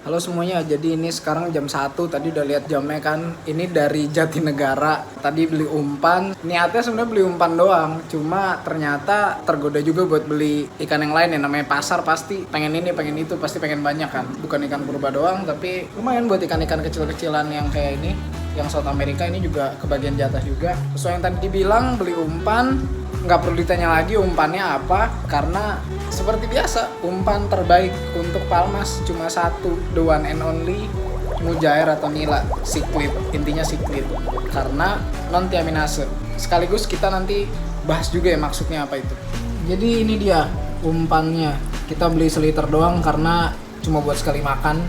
Halo semuanya, jadi ini sekarang jam 1, tadi udah lihat jamnya kan. Ini dari Jatinegara, tadi beli umpan. Niatnya sebenarnya beli umpan doang, cuma ternyata tergoda juga buat beli ikan yang lain ya. Namanya pasar pasti pengen ini, pengen itu, pasti pengen banyak kan. Bukan ikan purba doang, tapi lumayan buat ikan-ikan kecil-kecilan yang kayak ini. Yang South America ini juga kebagian jatah juga. Sesuai yang tadi dibilang, beli umpan. Nggak perlu ditanya lagi umpannya apa, karena seperti biasa umpan terbaik untuk Palmas cuma satu, the one and only, mujair atau nila, cichlid, intinya cichlid karena non tiaminase. Sekaligus kita nanti bahas juga ya maksudnya apa itu. Jadi ini dia umpannya, kita beli seliter doang karena cuma buat sekali makan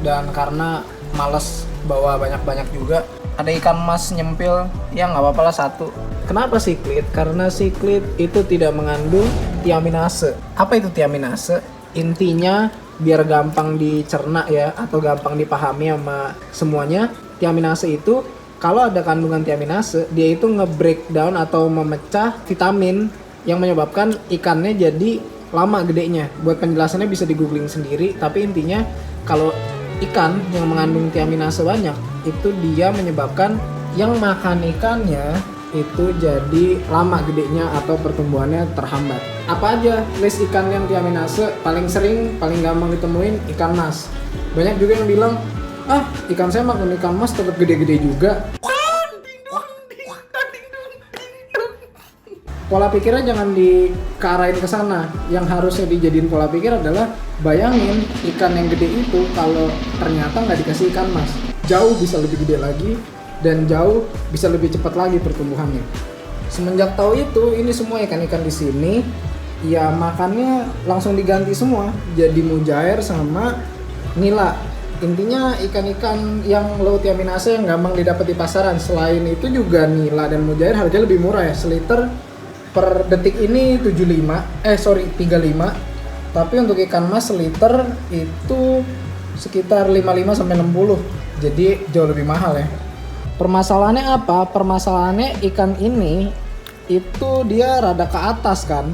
dan karena males bawa banyak-banyak juga. Ada ikan mas nyempil, ya nggak apa-apa lah satu. Kenapa cichlid? Karena cichlid itu tidak mengandung tiaminase. Apa itu tiaminase? Intinya biar gampang dicerna ya, atau gampang dipahami sama semuanya. Tiaminase itu kalau ada kandungan tiaminase, dia itu nge-breakdown atau memecah vitamin yang menyebabkan ikannya jadi lama gedenya. Buat penjelasannya bisa di googling sendiri, tapi intinya kalau ikan yang mengandung tiaminase banyak, itu dia menyebabkan yang makan ikannya itu jadi lama gedenya atau pertumbuhannya terhambat. Apa aja list ikan yang tiaminase? Paling sering, paling gampang ditemuin ikan mas. Banyak juga yang bilang, ikan saya makan ikan mas tetap gede-gede juga. Pola pikirnya jangan dikarain ke sana. Yang harusnya dijadiin pola pikir adalah bayangin ikan yang gede itu kalau ternyata nggak dikasih ikan mas, jauh bisa lebih gede lagi dan jauh bisa lebih cepat lagi pertumbuhannya. Semenjak tahu itu, ini semua ikan-ikan di sini ya makannya langsung diganti semua jadi mujair sama nila. Intinya ikan-ikan yang low tiaminase yang gampang didapat di pasaran. Selain itu juga nila dan mujair harganya lebih murah ya. Seliter per detik ini 35. Tapi untuk ikan mas seliter itu sekitar 55 sampai 60. Jadi jauh lebih mahal ya. Permasalahannya apa? Permasalahannya ikan ini itu dia rada ke atas kan.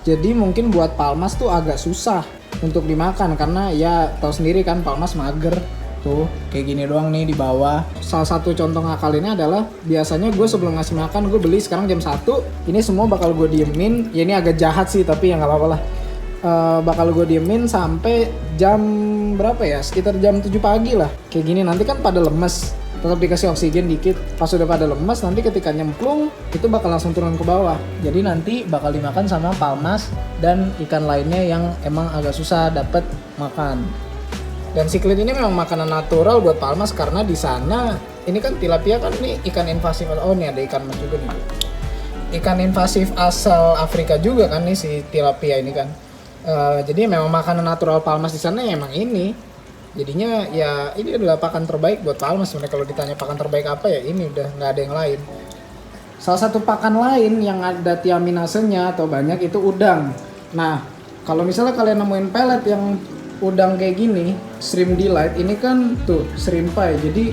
Jadi mungkin buat Palmas tuh agak susah untuk dimakan karena ya tahu sendiri kan Palmas mager. Tuh kayak gini doang nih di bawah. Salah satu contoh ngakalinnya adalah biasanya gue sebelum ngasih makan gue beli sekarang jam 1. Ini semua bakal gue diemin. Ya ini agak jahat sih tapi ya nggak apa-apa lah. Bakal gue diemin sampai jam berapa ya? Sekitar jam 7 pagi lah. Kayak gini nanti kan pada lemes. Tetap dikasih oksigen dikit. Pas udah pada lemes nanti ketika nyemplung itu bakal langsung turun ke bawah. Jadi nanti bakal dimakan sama Palmas dan ikan lainnya yang emang agak susah dapet makan. Dan cichlid ini memang makanan natural buat Palmas karena di sana ini kan tilapia kan ini ikan invasif. Oh nih ada ikan mas juga nih. Ikan invasif asal Afrika juga kan nih si tilapia ini kan. Jadi memang makanan natural Palmas di sana ya emang ini. Jadinya ya ini adalah pakan terbaik buat Palmas sebenarnya. Kalau ditanya pakan terbaik apa ya ini udah nggak ada yang lain. Salah satu pakan lain yang ada tiaminasenya atau banyak itu udang. Nah kalau misalnya kalian nemuin pelet yang udang kayak gini, shrimp delight ini kan tuh shrimp pie. Jadi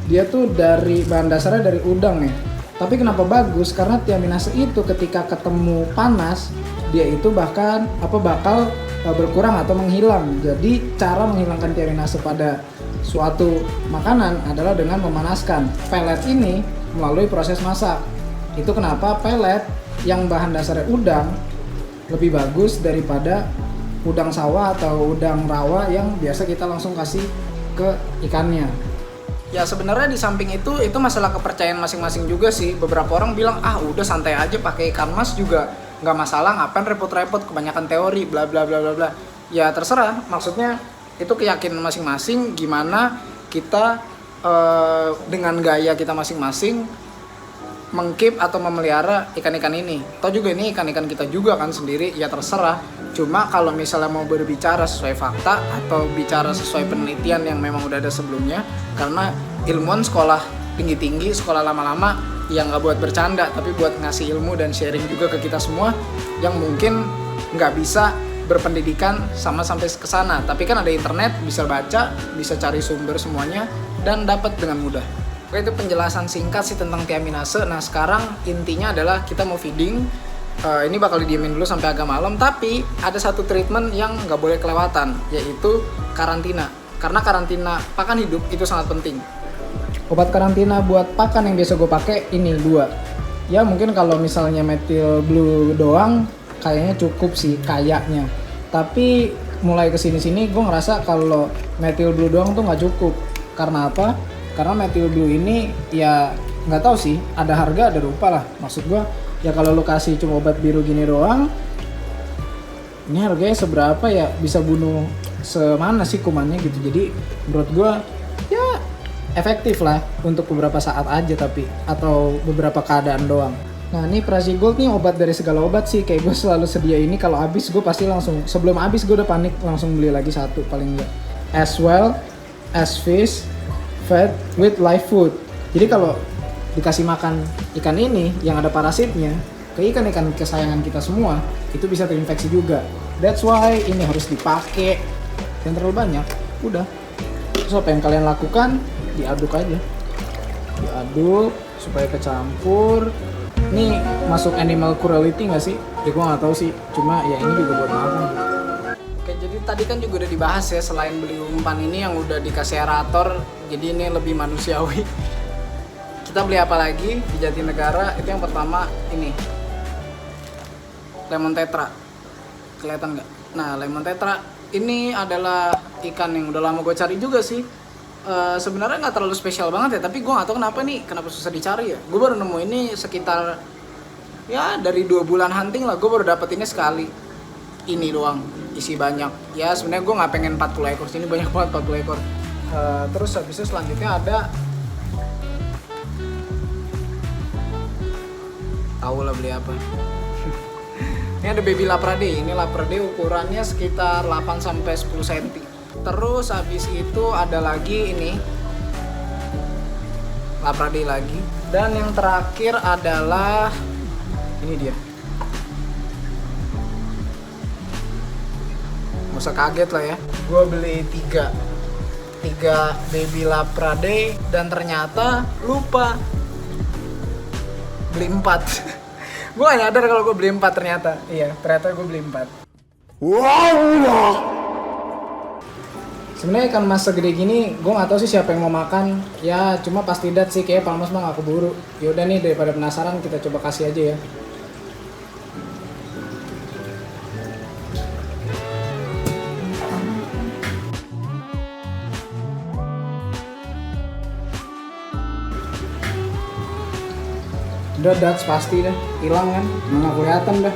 dia tuh dari bahan dasarnya dari udang ya. Tapi kenapa bagus? Karena tiaminase itu ketika ketemu panas dia itu bakal berkurang atau menghilang. Jadi cara menghilangkan tiaminase pada suatu makanan adalah dengan memanaskan pelet ini melalui proses masak. Itu kenapa pelet yang bahan dasarnya udang lebih bagus daripada udang sawah atau udang rawa yang biasa kita langsung kasih ke ikannya. Ya sebenarnya di samping itu masalah kepercayaan masing-masing juga sih. Beberapa orang bilang udah santai aja pakai ikan mas juga nggak masalah, ngapain repot-repot, kebanyakan teori bla bla bla bla bla. Ya terserah, maksudnya itu keyakinan masing-masing gimana kita dengan gaya kita masing-masing mengkeep atau memelihara ikan-ikan ini. Toh juga ini ikan-ikan kita juga kan sendiri, ya terserah. Cuma kalau misalnya mau berbicara sesuai fakta atau bicara sesuai penelitian yang memang udah ada sebelumnya, karena ilmuwan sekolah tinggi-tinggi, sekolah lama-lama, yang nggak buat bercanda, tapi buat ngasih ilmu dan sharing juga ke kita semua yang mungkin nggak bisa berpendidikan sama sampai ke sana. Tapi kan ada internet, bisa baca, bisa cari sumber semuanya, dan dapat dengan mudah. Oke, itu penjelasan singkat sih tentang tiaminase. Nah sekarang intinya adalah kita mau feeding. Ini bakal didiemin dulu sampai agak malam, tapi ada satu treatment yang nggak boleh kelewatan, yaitu karantina. Karena karantina pakan hidup itu sangat penting. Obat karantina buat pakan yang biasa gue pakai ini 2. Ya mungkin kalau misalnya Methyl Blue doang kayaknya cukup sih kayaknya. Tapi mulai kesini-sini gue ngerasa kalau Methyl Blue doang tuh nggak cukup. Karena apa? Karena Methyl Blue ini ya nggak tahu sih, ada harga ada rupa lah. Maksud gue ya kalau lu kasih cuma obat biru gini doang, ini harganya seberapa ya, bisa bunuh semana sih kumannya gitu. Jadi menurut gue ya efektif lah untuk beberapa saat aja tapi, atau beberapa keadaan doang. Nah ini Prasigold nih obat dari segala obat sih, kayak gue selalu sedia ini, kalau habis gue pasti langsung, sebelum habis gue udah panik langsung beli lagi satu paling enggak. As well as fish fed with live food. Jadi kalau dikasih makan ikan ini yang ada parasitnya ke ikan-ikan kesayangan kita semua, itu bisa terinfeksi juga. That's why ini harus dipakai, jangan terlalu banyak. Udah. Terus apa yang kalian lakukan? Diaduk aja. Diaduk supaya kecampur. Ini masuk animal cruelty nggak sih? Ya gue nggak tahu sih. Cuma ya ini juga buat makan. Oke, jadi tadi kan juga udah dibahas ya, selain beli umpan ini yang udah dikasih aerator, jadi ini lebih manusiawi. Kita beli apa lagi di Jatinegara? Itu yang pertama ini lemon tetra. Kelihatan nggak? Nah, lemon tetra ini adalah ikan yang udah lama gue cari juga sih. Sebenarnya nggak terlalu spesial banget ya, tapi gue nggak tahu kenapa susah dicari ya. Gue baru nemu ini sekitar ya dari 2 bulan hunting lah, gue baru dapet ini sekali. Ini doang, isi banyak. Ya sebenarnya gue nggak pengen 40 ekor, sini banyak banget 40 ekor. Terus habisnya selanjutnya ada, tahu lah beli apa. Ini ada baby Laprade. Ini Laprade ukurannya sekitar 8-10 cm. Terus habis itu ada lagi ini Laprade lagi. Dan yang terakhir adalah ini dia. Gak usah kaget lah ya, gue beli 3 baby Laprade dan ternyata lupa beli 4. Gue gak nyadar kalau gue beli 4 ternyata. Iya, ternyata gue beli 4. Wow. Sebenarnya ikan mas segede gini, gue gak tahu sih siapa yang mau makan. Ya, cuma pasti dat sih, kayak Palmas mah gak keburu. Yaudah nih, daripada penasaran kita coba kasih aja ya. Udah Dats pasti dah, hilang kan, mana kelihatan dah,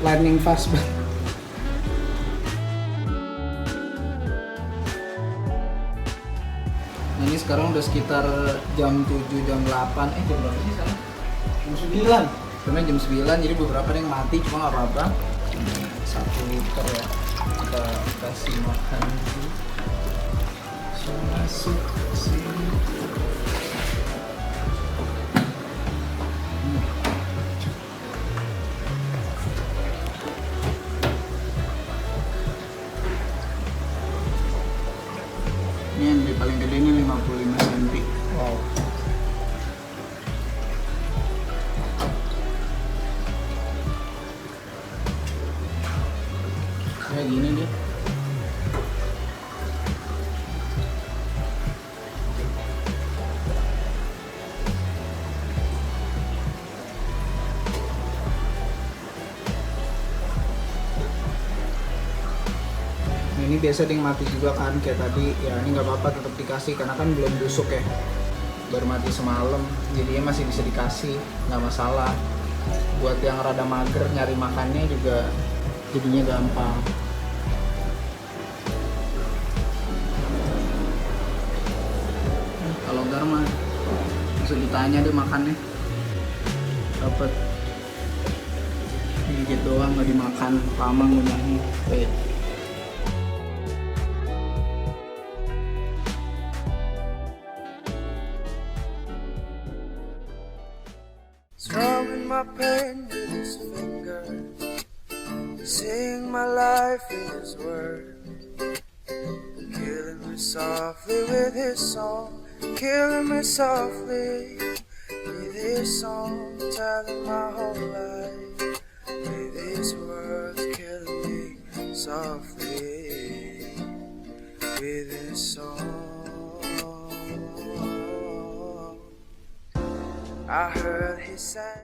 lightning fast banget. Nah ini sekarang udah sekitar jam 7, jam 8, jam berapa sih sekarang? Jam 9. Sebenarnya jam 9, jadi beberapa ada yang mati, cuma nggak apa-apa. 1 liter ya, kita kasih makan dulu. Masuk ke sini. Ini yang paling gede ini 55 cm. Wow. Kayak gini deh. Ini biasa dia mati juga kan kayak tadi ya, ini nggak apa-apa tetap dikasih karena kan belum busuk ya, baru mati semalam, jadinya masih bisa dikasih, nggak masalah. Buat yang rada mager nyari makannya juga jadinya gampang. Kalau enggak mah bisa ditanya deh makannya, dapat digigit doang nggak dimakan, lama ngunyahnya. Strumming my pain with his finger, seeing my life in his word, killing me softly with his song, killing me softly with his song, telling my whole life with his words, killing me softly with his song. I heard he sang.